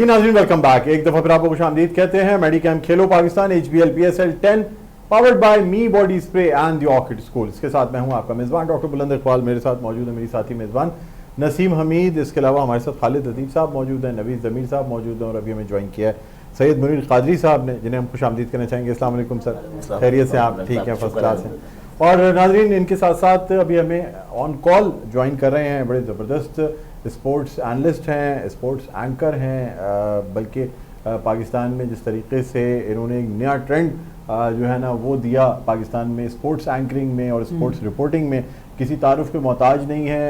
जी नाज़रीन, welcome back. एक दफा फिर आपको खुशामदीद कहते हैं। मेडिकैम खेलो Pakistan HBL PSL 10 powered by me body spray and the orchid school. इसके साथ मैं हूं आपका मेज़बान डॉक्टर बुलंद इकबाल। मेरे साथ मौजूद है मेरी साथी मेज़बान नसीम हमीद। इसके अलावा हमारे साथ खालिद अतीब साहब मौजूद हैं, नवीद ज़मीर साहब मौजूद हैं और अभी हमें ज्वाइन किया है सैयद मुनीर कादरी साहब ने, जिन्हें हम खुशामदीद करना चाहेंगे। अस्सलाम वालेकुम सर, खैरियत से? आप ठीक हैं? फर्स्ट क्लास हैं। और नाज़रीन, इनके साथ साथ अभी हमें ऑन कॉल ज्वाइन कर रहे हैं बड़े ज़बरदस्त स्पोर्ट्स एनालिस्ट हैं, स्पोर्ट्स एंकर हैं, बल्कि पाकिस्तान में जिस तरीके से इन्होंने एक नया ट्रेंड जो है ना वो दिया पाकिस्तान में स्पोर्ट्स एंकरिंग में और स्पोर्ट्स रिपोर्टिंग में, किसी तारुफ के मोहताज नहीं है।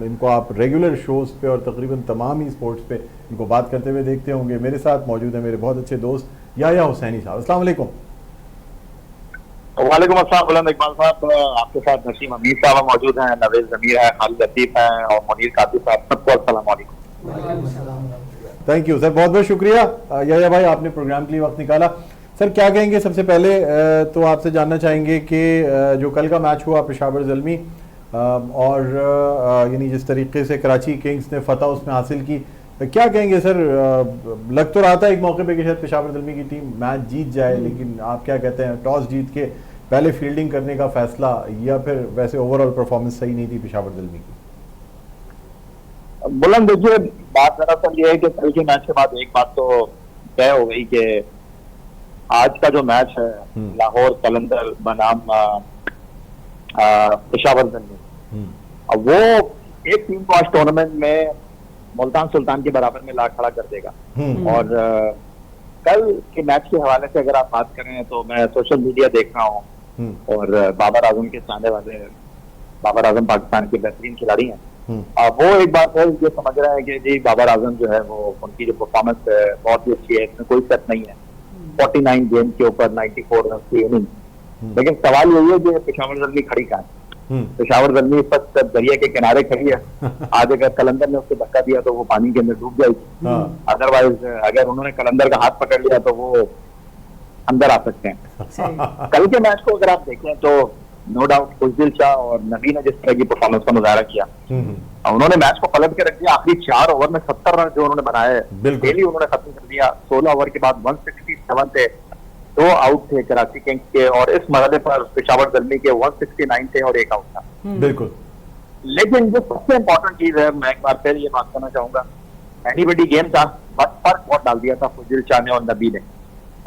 इनको आप रेगुलर शोज़ पे और तकरीबन तमाम ही स्पोर्ट्स पे इनको बात करते हुए देखते होंगे। मेरे साथ मौजूद है मेरे बहुत अच्छे दोस्त याया हुसैनी साहब। अस्सलाम वालेकुम। वालेकुम अस्सलाम बुलंद इकबाल साहब, आपके साथ नसीम हमीद साहब मौजूद हैं, नवीद ज़मीर है, खालिद अतीफ हैं और मुनीर कादरी साहब। सबको अस्सलाम वालेकुम। थैंक यू सर, बहुत बहुत शुक्रिया याया भाई, आपने प्रोग्राम के लिए वक्त निकाला। सर क्या कहेंगे? सबसे पहले तो आपसे जानना चाहेंगे कि जो कल का मैच हुआ पेशावर ज़ल्मी और यानी जिस तरीके से कराची किंग्स ने फतह उसमें हासिल की, क्या कहेंगे सर? लग तो रहा था एक मौके पे कि शायद पेशावर ज़ल्मी की टीम मैच जीत जाए, लेकिन आप क्या कहते हैं, टॉस जीत के पहले फील्डिंग करने का फैसला या फिर वैसे ओवरऑल परफॉर्मेंस सही नहीं थी पेशावर ज़ल्मी की? बुलंद, देखिए बात दरअसल ये है कि कल के मैच के बाद एक बात तो तय हो गई कि आज का जो मैच है लाहौर कलंदर बनाम पेशावर ज़ल्मी, अब वो एक टीम को आज टूर्नामेंट में मुल्तान सुल्तान के बराबर में ला खड़ा कर देगा। और कल के मैच के हवाले से अगर आप बात करें तो मैं सोशल मीडिया देख रहा हूँ और बाबर आजम के चाहने वाले, बाबर आजम पाकिस्तान के बेहतरीन खिलाड़ी हैं, वो एक बात है ये समझ रहे हैं कि जी बाबर आजम जो है वो उनकी जो परफॉर्मेंस है बहुत ही अच्छी है, इसमें कोई शक नहीं है। 49 गेम के ऊपर 94 रन की इनिंग, लेकिन सवाल यही है कि पेशावर ज़ल्मी खड़ी कहाँ है? पेशावर ज़ल्मी इस वक्त दरिया के किनारे खड़ी है। आज अगर कलंदर ने उसको धक्का दिया तो वो पानी के अंदर डूब जाएगी, अदरवाइज अगर उन्होंने कलंदर का हाथ पकड़ लिया तो वो अंदर आ सकते हैं। कल के मैच को अगर आप देखें तो नो डाउट खुशदिल शाह और नबी ने जिस तरह की परफॉर्मेंस का मुजाहरा किया, उन्होंने मैच को पलट के रख दिया। आखिरी 4 ओवर में 70 रन जो उन्होंने बनाए डेली उन्होंने खत्म कर दिया। 16 ओवर के बाद 167 थे, 2 आउट थे कराची किंग्स के, और इस मरहले पर पेशावर ज़ल्मी के 169 थे और 1 आउट था। बिल्कुल। लेकिन जो सबसे इंपॉर्टेंट चीज है, मैं एक बार फिर ये बात करना चाहूंगा, एनीबडी गेम था, बस फर्क बहुत डाल दिया था खुशदिल शाह ने और नबी ने।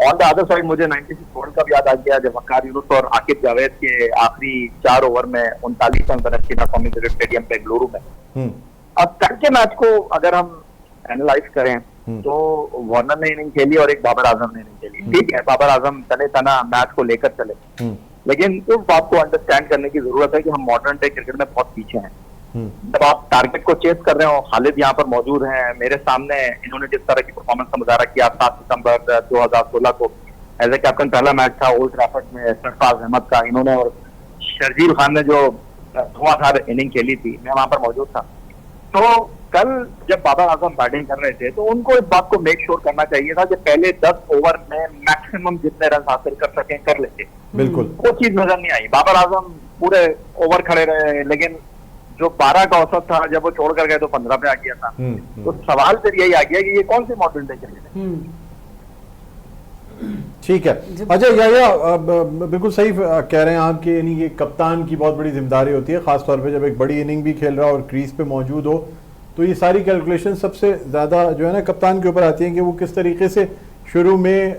ऑन द अदर साइड मुझे 96 वर्ल्ड कप याद आ गया जब वकार यूनुस और आकिब जावेद के आखिरी 4 ओवर में 39 रन बने चीना कौमी क्रिकेट स्टेडियम बेंगलुरु में। अब कल के मैच को अगर हम एनालाइज करें तो वार्नर ने इनिंग खेली और एक बाबर आजम ने इनिंग खेली। ठीक है, बाबर आजम तने तना मैच को लेकर चले, लेकिन उस बात को अंडरस्टैंड करने की जरूरत है कि हम मॉडर्न डे क्रिकेट में बहुत पीछे हैं। जब आप टारगेट को चेस कर रहे हो, खालिद यहाँ पर मौजूद हैं मेरे सामने, इन्होंने जिस तरह की परफॉर्मेंस का मुजाहरा किया 7 सितंबर 2016 को एज ए कैप्टन, पहला मैच था ओल्ड ट्रैफर्ड में सरफराज अहमद का, इन्होंने और शर्जील खान ने जो धुआंधार इनिंग खेली थी, मैं वहां पर मौजूद था। तो कल जब बाबर आजम बैटिंग कर रहे थे तो उनको इस बात को मेक श्योर करना चाहिए था कि पहले 10 ओवर में मैक्सिमम जितने रन हासिल कर सकें कर लेते। बिल्कुल, वो चीज नजर नहीं आई। बाबर आजम पूरे ओवर खड़े रहे, लेकिन जो 12 का औसत था जब वो छोड़ कर गए तो 15 पे आ गया था। तो सवाल फिर यही आ गया कि ये कौन सी मॉडर्न डे क्रिकेट है? ठीक है। अच्छा या बिल्कुल सही कह रहे हैं आप कि यानी ये कप्तान की बहुत बड़ी जिम्मेदारी होती है, खासतौर पे जब एक बड़ी इनिंग भी खेल रहा हो और क्रीज पे मौजूद हो, तो ये सारी कैलकुलेशन सबसे ज़्यादा जो है ना कप्तान के ऊपर आती है कि वो किस तरीके से शुरू में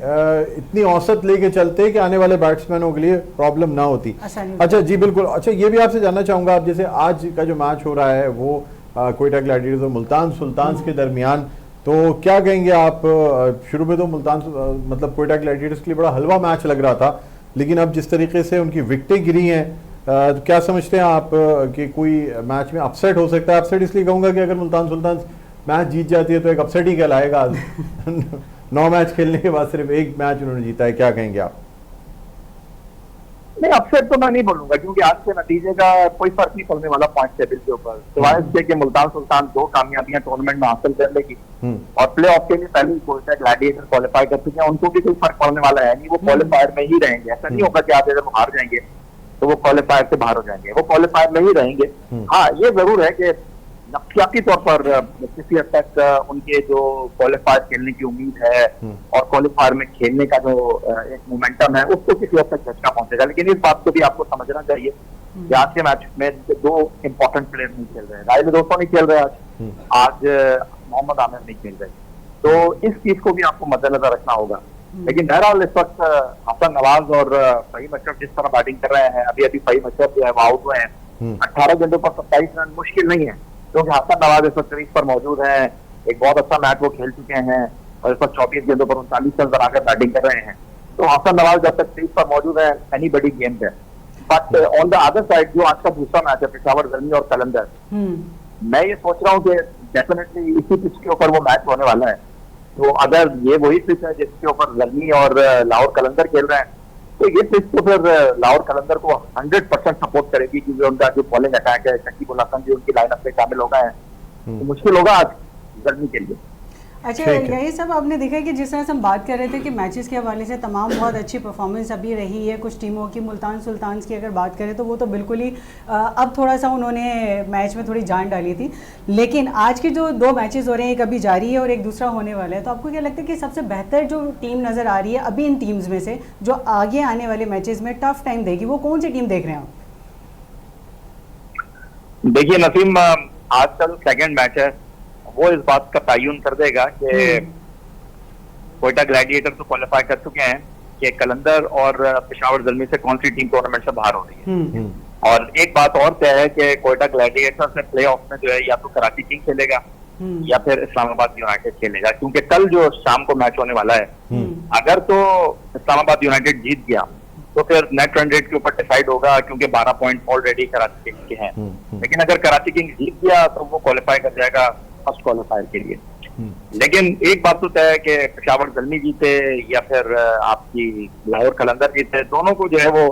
इतनी औसत लेके चलते कि आने वाले बैट्समैनों के लिए प्रॉब्लम ना होती। अच्छा जी बिल्कुल। अच्छा ये भी आपसे जानना चाहूँगा, आप जैसे आज का जो मैच हो रहा है वो क्वेटा ग्लैडिएटर्स और मुल्तान सुल्तान्स के दरमियान, तो क्या कहेंगे आप? शुरू में तो मुल्तान मतलब क्वेटा ग्लैडिएटर्स के लिए बड़ा हलवा मैच लग रहा था, लेकिन अब जिस तरीके से उनकी विकेटें गिरी हैं, तो क्या समझते हैं आप कि कोई मैच में अपसेट हो सकता है? अपसेट इसलिए कहूँगा कि अगर मुल्तान सुल्तान मैच जीत जाती है तो एक अपसेट ही कहलाएगा। 9 मैच खेलने के बाद सिर्फ 1 मैच उन्होंने जीता है, क्या कहेंगे आप? नहीं, अपसेट तो मैं नहीं बोलूंगा क्योंकि आज के नतीजे का कोई फर्क नहीं पड़ने वाला पॉइंट टेबल के ऊपर, सिवाय इसके कि मुल्तान सुल्तान 2 कामयाबियां टूर्नामेंट में हासिल कर लेगी और प्ले ऑफ के लिए पहले कोटा ग्लैडिएटर क्वालिफाई कर चुके हैं, उनको भी कोई फर्क पड़ने वाला है नहीं। वो क्वालिफायर में ही रहेंगे, ऐसा नहीं होगा कि आप अगर हार जाएंगे तो वो क्वालिफायर से बाहर हो जाएंगे, वो क्वालिफायर में ही रहेंगे। हाँ, ये जरूर है कि नफसियाती तौर पर किसी हद तक उनके जो क्वालिफायर खेलने की उम्मीद है और क्वालिफायर में खेलने का जो एक मोमेंटम है उसको किसी हद तक झटका पहुंचेगा। लेकिन इस बात को भी आपको समझना चाहिए कि आज के मैच में दो इंपॉर्टेंट प्लेयर नहीं खेल रहे हैं। राहिल दोस्तों नहीं खेल रहे आज मोहम्मद आमिर नहीं खेल रहे, तो इस चीज को भी आपको मद्देनजर रखना होगा। लेकिन बहरहाल इस वक्त हसन नवाज और फहीम अशरफ जिस तरह बैटिंग कर रहे हैं, अभी फहीम अशरफ जो है वो आउट हुए हैं। 18 गेंदों पर 27 रन मुश्किल नहीं है, क्योंकि हसन नवाज इस वक्त क्रीज पर मौजूद है। एक बहुत अच्छा मैच वो खेल चुके हैं और इस वक्त 24 गेंदों पर 39 रन बनाकर बैटिंग कर रहे हैं। तो हसन नवाज जब तक क्रीज पर मौजूद है एनी बड़ी गेम है। But on the other side जो आज का दूसरा मैच है पेशावर ज़ल्मी और कलंदर, मैं ये सोच रहा हूँ कि डेफिनेटली इसी पिच के ऊपर वो मैच होने वाला है। तो अगर ये वही पिच है जिसके ऊपर ज़ल्मी और लाहौर कलंदर खेल रहे हैं, तो ये पिच तो फिर लाहौर कलंदर को 100% सपोर्ट करेगी, क्योंकि उनका जो बॉलिंग अटैक है, शकीब उल हसन जो उनकी लाइनअप में शामिल हो गए हैं, तो मुश्किल होगा आज ज़ल्मी के लिए। अच्छा, यही सब आपने देखा है कि जिस तरह से हम बात कर रहे थे कि मैचेस के हवाले से तमाम बहुत अच्छी परफॉर्मेंस अभी रही है कुछ टीमों की। मुल्तान सुल्तान्स की अगर बात करें तो वो तो बिल्कुल ही अब थोड़ा सा उन्होंने मैच में थोड़ी जान डाली थी, लेकिन आज के जो दो मैचेस हो रहे हैं, एक अभी जारी है और एक दूसरा होने वाला है, तो आपको क्या लगता है कि सबसे बेहतर जो टीम नज़र आ रही है अभी इन टीम्स में से जो आगे आने वाले मैचेस में टफ टाइम देगी, वो कौन सी टीम देख रहे हैं आप? देखिए नसीम, आज का जो सेकेंड मैच है वो इस बात का तयन कर देगा कि कोयटा ग्लैडिएटर तो क्वालिफाई कर चुके हैं कि कलंदर और पेशावर ज़ल्मी से कौन सी टीम टूर्नामेंट से बाहर हो रही है। और एक बात और तय है कि कोयटा ग्लैडिएटर से प्ले ऑफ में जो है या तो कराची किंग खेलेगा या फिर इस्लामाबाद यूनाइटेड खेलेगा, क्योंकि कल जो शाम को मैच होने वाला है, अगर तो इस्लामाबाद यूनाइटेड जीत गया तो फिर नेट रन रेट के ऊपर डिसाइड होगा, क्योंकि 12 पॉइंट ऑलरेडी कराची किंग के हैं। लेकिन अगर कराची किंग जीत गया तो वो क्वालिफाई कर जाएगा फर्स्ट क्वालिफायर के लिए। लेकिन एक बात तो तय है कि पेशावर ज़ल्मी जीते या फिर आपकी लाहौर कलंदर जीते, दोनों को जो है वो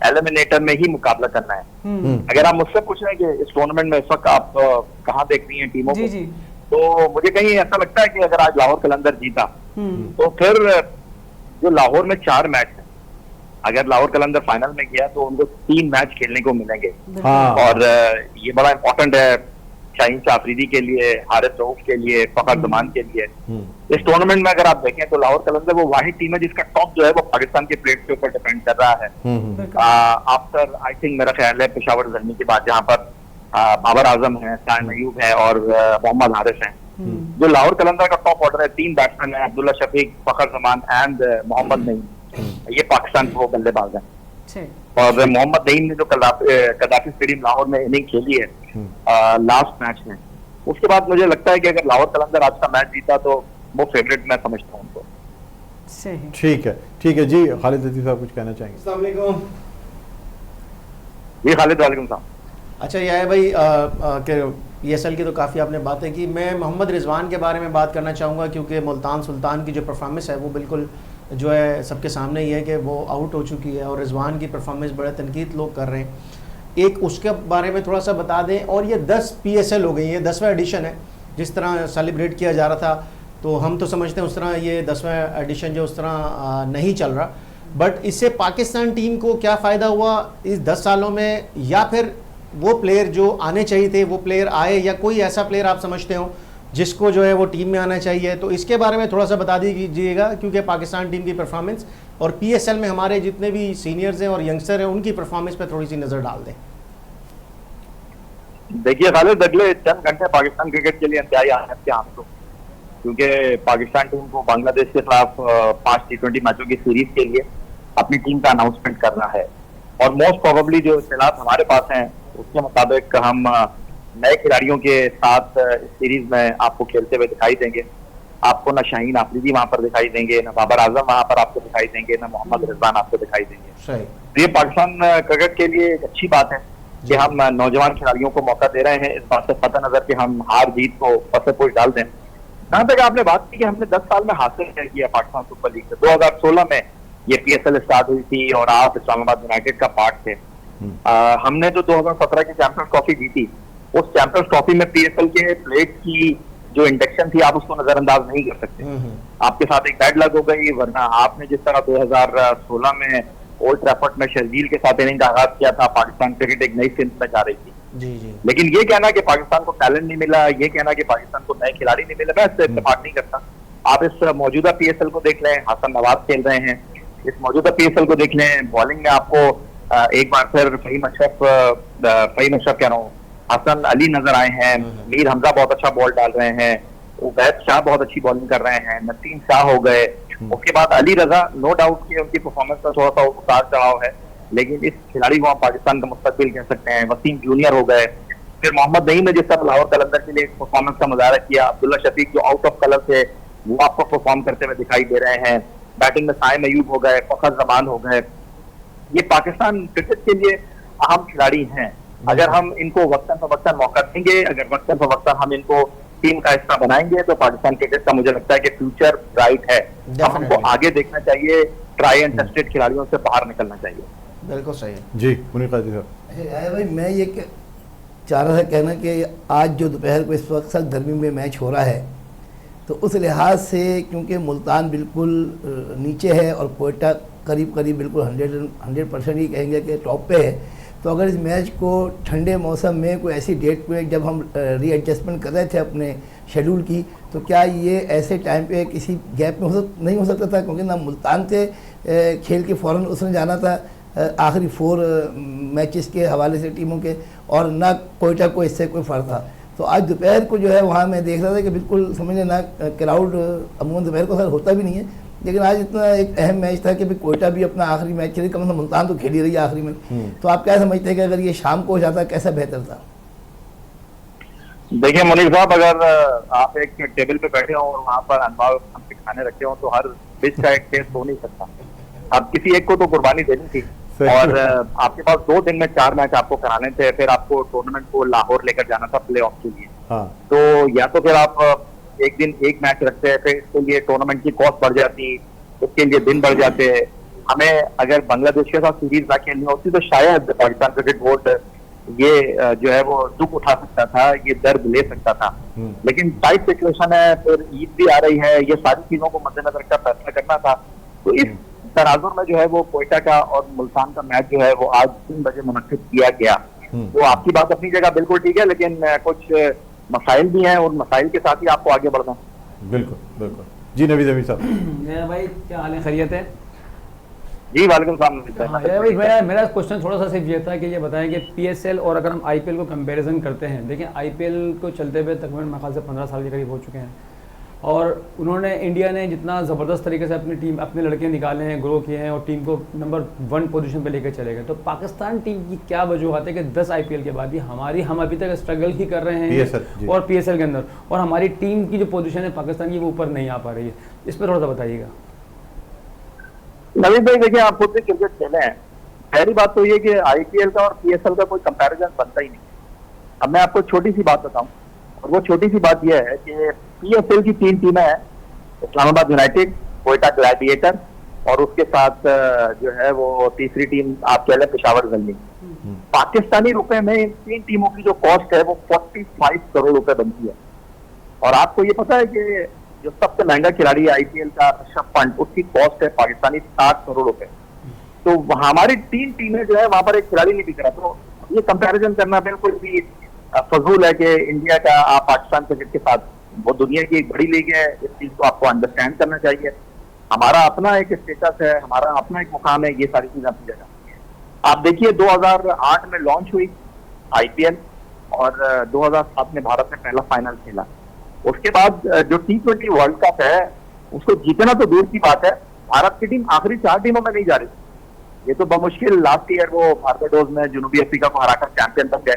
एलिमिनेटर में ही मुकाबला करना है। अगर आप मुझसे पूछ रहे हैं कि इस टूर्नामेंट में इस वक्त आप कहाँ देख रही हैं टीमों को, तो मुझे कहीं ऐसा लगता है कि अगर आज लाहौर कलंदर जीता तो फिर जो लाहौर में 4 मैच है, अगर लाहौर कलंदर फाइनल में गया तो उनको 3 मैच खेलने को मिलेंगे। और ये बड़ा इंपॉर्टेंट है शाहीन शाह अफरीदी के लिए, हारिस रऊफ के लिए, फखर जमान के लिए। इस टूर्नामेंट में अगर आप देखें तो लाहौर कलंदर वो वाहिद टीम है जिसका टॉप जो है वो पाकिस्तान के प्लेट के ऊपर डिपेंड कर रहा है। आफ्टर आई थिंक मेरा ख्याल है पेशावर ज़ल्मी के बाद, जहां पर बाबर आजम है, शान अयूब है और मोहम्मद हारिस हैं। जो लाहौर कलंदर का टॉप ऑर्डर है, 3 बैट्समैन है, अब्दुल्ला शफीक, फखर जमान एंड मोहम्मद नईम, ये पाकिस्तान के वो बल्लेबाज हैं। और मोहम्मद नईम ने जो कदाफी स्टेडियम लाहौर में इनिंग खेली है लास्ट मैच में, उसके बाद मुझे लगता है कि अगर लाहौर कलंदर आज का मैच जीता तो वो फेवरेट मैं समझता हूँ उनको। ठीक है जी। खालिद लतीफ़ साहब कुछ कहना चाहेंगे? अस्सलाम वालेकुम। जी खालिद, वालेकुम सलाम। अच्छा, यह है भाई कि PSL की तो काफ़ी आपने बातें की। मैं मोहम्मद रिजवान के बारे में बात करना चाहूँगा, क्योंकि मुल्तान सुल्तान की जो परफॉर्मेंस है वो बिल्कुल जो है सबके सामने ही है कि वो आउट हो चुकी है और रिजवान की परफॉर्मेंस बड़े तनकीद लोग कर रहे हैं। एक उसके बारे में थोड़ा सा बता दें। और ये 10 PSL हो गई है, 10वां एडिशन है। जिस तरह सेलिब्रेट किया जा रहा था तो हम तो समझते हैं उस तरह ये 10वां एडिशन जो उस तरह नहीं चल रहा, बट इससे पाकिस्तान टीम को क्या फ़ायदा हुआ इस 10 सालों में, या फिर वो प्लेयर जो आने चाहिए थे वो प्लेयर आए, या कोई ऐसा प्लेयर आप समझते हो जिसको जो है वो टीम में आना चाहिए? तो इसके बारे में थोड़ा सा बता दीजिएगा, क्योंकि पाकिस्तान टीम की परफॉर्मेंस और PSL में हमारे जितने भी सीनियर्स हैं और यंगस्टर हैं उनकी परफॉर्मेंस पे थोड़ी सी नज़र डाल दें। देखिए खालिद, अगले चंद घंटे पाकिस्तान क्रिकेट के लिए इंतहाई अहम थे हम तो, क्योंकि पाकिस्तान टीम को बांग्लादेश के खिलाफ 5 T20 मैचों की सीरीज के लिए अपनी टीम का अनाउंसमेंट करना है। और मोस्ट प्रोबेबली जो इत्तलात हमारे पास हैं उसके मुताबिक हम नए खिलाड़ियों के साथ इस सीरीज में आपको खेलते हुए दिखाई देंगे। आपको ना शाहीन अफरीदी वहां पर दिखाई देंगे, ना बाबर आजम वहां पर आपको दिखाई देंगे, ना मोहम्मद रिजवान आपको दिखाई देंगे। तो ये पाकिस्तान क्रिकेट के लिए एक अच्छी बात है कि हम नौजवान खिलाड़ियों को मौका दे रहे हैं, इस बात से पता नजर कि हम हार जीत को फसे पोष डाल दें। जहां तक आपने बात की कि हमने 10 साल में हासिल क्या किया पाकिस्तान सुपर लीग से, 2016 में ये PSL स्टार्ट हुई थी और आप इस्लामाबाद यूनाइटेड का पार्ट थे। हमने जो 2017 की चैंपियंस ट्रॉफी जीती, उस चैंपियंस ट्रॉफी में PSL के प्लेट की जो इंडक्शन थी आप उसको नजरअंदाज नहीं कर सकते। आपके साथ एक बैड लक हो गई, वरना आपने जिस तरह 2016 में ओल्ड ट्रैफर्ड में शर्जील के साथ इनिंग का आगाज किया था, पाकिस्तान क्रिकेट एक नई सिंध में जा रही थी। जी जी। लेकिन ये कहना कि पाकिस्तान को टैलेंट नहीं मिला, ये कहना कि पाकिस्तान को नए खिलाड़ी नहीं मिले, मैं इससे इत्तेफाक नहीं करता। आप इस मौजूदा पीएसएल को देख लें, हसन नवाज खेल रहे हैं, इस मौजूदा पीएसएल को देख लें, बॉलिंग में आपको एक बार फिर फहीम अशरफ कह रहा हूँ, हसन अली नजर आए हैं, मीर हमजा बहुत अच्छा बॉल डाल रहे हैं, उबैद शाह बहुत अच्छी बॉलिंग कर रहे हैं, नसीम शाह हो गए, उसके बाद अली रजा, नो डाउट कि उनकी परफॉर्मेंस का थोड़ा सा उतार चढ़ाव है, लेकिन इस खिलाड़ी को हम पाकिस्तान का मुस्तकबिल कह सकते हैं। वसीम जूनियर हो गए, फिर मोहम्मद नईम ने जिस तरह लाहौर कलंदर के लिए परफॉर्मेंस का मुजाहरा किया, अब्दुल्ला शफीक जो आउट ऑफ कलर थे वो आपको परफॉर्म करते हुए दिखाई दे रहे हैं, बैटिंग में साइम अयूब हो गए, फखर जमान हो गए, ये पाकिस्तान क्रिकेट के लिए अहम खिलाड़ी हैं। अगर हम इनको वक्तन फवक्तन मौका देंगे, अगर वक्तन फवक्तन हम इनको टीम का हिस्सा बनाएंगे, तो पाकिस्तान क्रिकेट का मुझे लगता है कि फ्यूचर ब्राइट है। हमको आगे देखना चाहिए, ट्राई एंड टेस्टेड खिलाड़ियों से बाहर निकलना चाहिए। बिल्कुल सही है जी मुनीर काजी साहब। भाई मैं ये चाह रहा था कहना कि आज जो दोपहर को इस वक्त सख्त गर्मी में मैच हो रहा है, तो उस लिहाज से क्योंकि मुल्तान बिल्कुल नीचे है और कोयटा करीब करीब बिल्कुल 100% ही कहेंगे कि टॉप पे है, तो अगर इस मैच को ठंडे मौसम में कोई ऐसी डेट पे जब हम रीएडजस्टमेंट कर रहे थे अपने शेड्यूल की, तो क्या ये ऐसे टाइम पे किसी गैप में नहीं हो सकता था? क्योंकि ना मुल्तान से खेल के फ़ौरन उसने जाना था आखिरी 4 मैचेस के हवाले से टीमों के, और ना कोयटा को इससे कोई फ़र्क था। तो आज दोपहर को जो है वहाँ मैं देख रहा था कि बिल्कुल समझ लेना क्राउड अमूमन दोपहर को सर होता भी नहीं है, लेकिन आज इतना एक अहम मैच था कि भाई कोयटा भी अपना आखिरी मैच खेली, कम से कम मुल्तान तो खेल ही रही है आखिरी में। तो आप क्या समझते हैं कि अगर ये शाम को हो जाता कैसा बेहतर था? देखिए मुनीर साहब, अगर आप एक टेबल पे बैठे हो और वहाँ पर अनवाव हमसे खाने रखे हो, तो हर डिश का एक टेस्ट हो नहीं सकता। आप किसी एक को तो कुर्बानी देनी थी, और आपके पास 2 दिन में 4 मैच आपको कराने थे, फिर आपको टूर्नामेंट को लाहौर लेकर जाना था प्ले ऑफ के लिए। हाँ। तो या तो फिर आप एक दिन एक मैच रखते हैं, फिर इसके लिए टूर्नामेंट की कॉस्ट बढ़ जाती, उसके लिए दिन बढ़ जाते। हमें अगर बांग्लादेश के साथ सीरीज ना खेलनी होती तो शायद पाकिस्तान क्रिकेट बोर्ड ये जो है वो दुख उठा सकता था, ये दर्द ले सकता था। लेकिन टाइट सिचुएशन है, फिर ईद भी आ रही है, ये सारी चीजों को मद्देनजर रखकर फैसला करना था। तो इस तनाजुर में जो है वो कोयटा का और मुल्तान का मैच जो है वो आज 3 बजे मुनक्किद किया गया। तो आपकी बात अपनी जगह बिल्कुल ठीक है, लेकिन कुछ मसाइल भी हैं, और मसाइल के साथ ही आपको आगे बढ़ना है। बिल्कुल बिल्कुल। जी नवीद अमीर साहब। भाई क्या हाल है, खैरियत है? जी वालेकुम सलाम। भाई मेरा क्वेश्चन थोड़ा सा सिर्फ ये था कि ये बताएं कि पीएसएल और अगर हम आईपीएल को कंपैरिजन करते हैं, देखिए आईपीएल को चलते हुए तकरीबन मेरे ख्याल से 15 साल के करीब हो चुके हैं, और उन्होंने इंडिया ने जितना ज़बरदस्त तरीके से अपनी टीम अपने लड़के निकाले हैं, ग्रो किए हैं और टीम को नंबर 1 पोजीशन पे लेकर चले गए। तो पाकिस्तान टीम की क्या वजूहत है कि 10 आईपीएल के बाद भी हम अभी तक स्ट्रगल ही कर रहे हैं और पीएसएल के अंदर, और हमारी टीम की जो पोजीशन है पाकिस्तान की वो ऊपर नहीं आ पा रही है? इस पर थोड़ा सा बताइएगा। नवीद भाई देखिए, आप खुद भी क्रिकेट खेले हैं, पहली बात तो ये कि आईपीएल का और पीएसएल का कोई कंपैरिजन बनता ही नहीं। अब मैं आपको छोटी सी बात बताऊं, और वो छोटी सी बात यह है कि पीएसएल की 3 टीमें हैं, इस्लामाबाद यूनाइटेड, कोयटा ग्लैडिएटर, और उसके साथ जो है वो तीसरी टीम आप कह लें पेशावर जल्मी। पाकिस्तानी रुपए में इन 3 टीमों की जो कॉस्ट है वो 45 करोड़ रुपए बनती है। और आपको ये पता है कि जो सबसे महंगा खिलाड़ी है आईपीएल का ऋषभ पंत, उसकी कॉस्ट है पाकिस्तानी 60 करोड़ रुपए। तो हमारी 3 टीमें जो है वहां पर एक खिलाड़ी नहीं दिख रहा। तो ये कंपैरिजन करना बिल्कुल भी फजूल है कि इंडिया का आप पाकिस्तान क्रिकेट के साथ, वो दुनिया की एक बड़ी लीग है, इस चीज को आपको अंडरस्टैंड करना चाहिए। हमारा अपना एक स्टेटस है, हमारा अपना एक मुकाम है, ये सारी चीजें अपनी जगह। आप देखिए 2008 में लॉन्च हुई आईपीएल, और 2007 में भारत ने पहला फाइनल खेला। उसके बाद जो T20 वर्ल्ड कप है उसको जीतना तो दूर की बात है, भारत की टीम आखिरी 4 टीमों में नहीं जा रही। ये तो बमुश्किल लास्ट ईयर वो बारबाडोस में जुनूबी अफ्रीका को हराकर चैंपियन बन गए।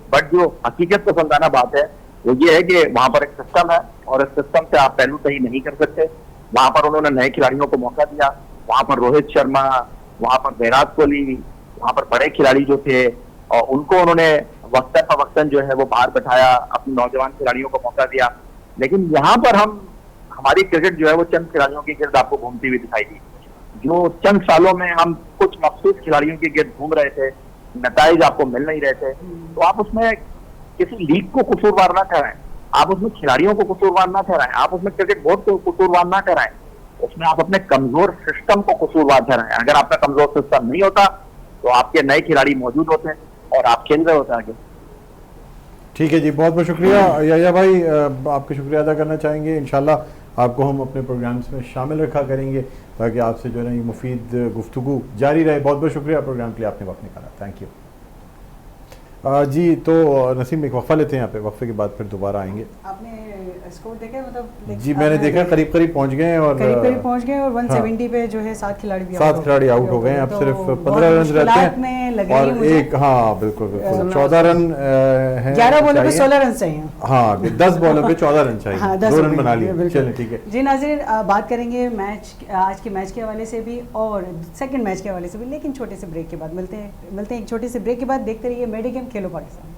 बट जो हकीकत पसंदाना बात है वो ये है कि वहां पर एक सिस्टम है, और इस सिस्टम से आप पहलू सही नहीं कर सकते। वहां पर उन्होंने नए खिलाड़ियों को मौका दिया, वहां पर रोहित शर्मा, वहां पर विराट कोहली, वहां पर बड़े खिलाड़ी जो थे, और उनको उन्होंने वक्तन फवक्तन जो है वो बाहर बैठाया, अपने नौजवान खिलाड़ियों को मौका दिया। लेकिन यहाँ पर हमारी क्रिकेट जो है वो चंद खिलाड़ियों की गिर्द आपको घूमती हुई दिखाई दी। जो चंद सालों में हम कुछ मखसूस खिलाड़ियों की गिर्द घूम रहे थे, नताइज आपको मिल नहीं रहे थे, तो आप उसमें किसी लीग को कसूरवार ना ठहराएं, आप उसमें खिलाड़ियों को कसूरवार ना ठहराएं, आप उसमें क्रिकेट बोर्ड को कसूरवार ना ठहराएं। उसमें आप अपने कमजोर सिस्टम को कसूरवार ठहराएं। अगर आपका कमजोर सिस्टम नहीं होता तो आपके नए खिलाड़ी मौजूद होते और आप खेल रहे होते आगे। ठीक है जी, बहुत बहुत शुक्रिया याया भाई, आपका शुक्रिया अदा करना चाहेंगे। इंशाल्लाह आपको हम अपने प्रोग्राम्स में शामिल रखा करेंगे ताकि आपसे जो है ना ये मुफीद गुफ्तगू जारी रहे। बहुत बहुत शुक्रिया प्रोग्राम के लिए आपने वक्त निकाला, थैंक यू। जी तो नसीम एक वक्फा लेते हैं यहाँ पे, वक्फे के बाद फिर दोबारा आएंगे। आपने स्कोर देखा मतलब जी मैंने देखा करीब करीब पहुंच गए हैं और करीब पहुंच गए और 170 पे जो है 7 खिलाड़ी भी 7 खिलाड़ी आउट हो गए हैं। अब तो सिर्फ बहुत 15 रन रहते मुश्किलात में लग हैं रही है और मुझे। एक, हाँ बिल्कुल बिल्कुल 14 रन हैं, 11 बॉलों पे चाहिए। 16 रन चाहिए। हाँ 10 बॉलों पे 14 रन चाहिए, हाँ, 10 2 रन रन बना लिए। बिल्कुल। चलें ठीक है जी नाज़रीन, बात करेंगे मैच, आज के मैच के हवाले से भी और सेकंड मैच के हवाले से भी, लेकिन छोटे से ब्रेक के बाद मिलते हैं एक छोटे से ब्रेक के बाद। देखते रहिए मेडी गेम खेलो पाकिस्तान।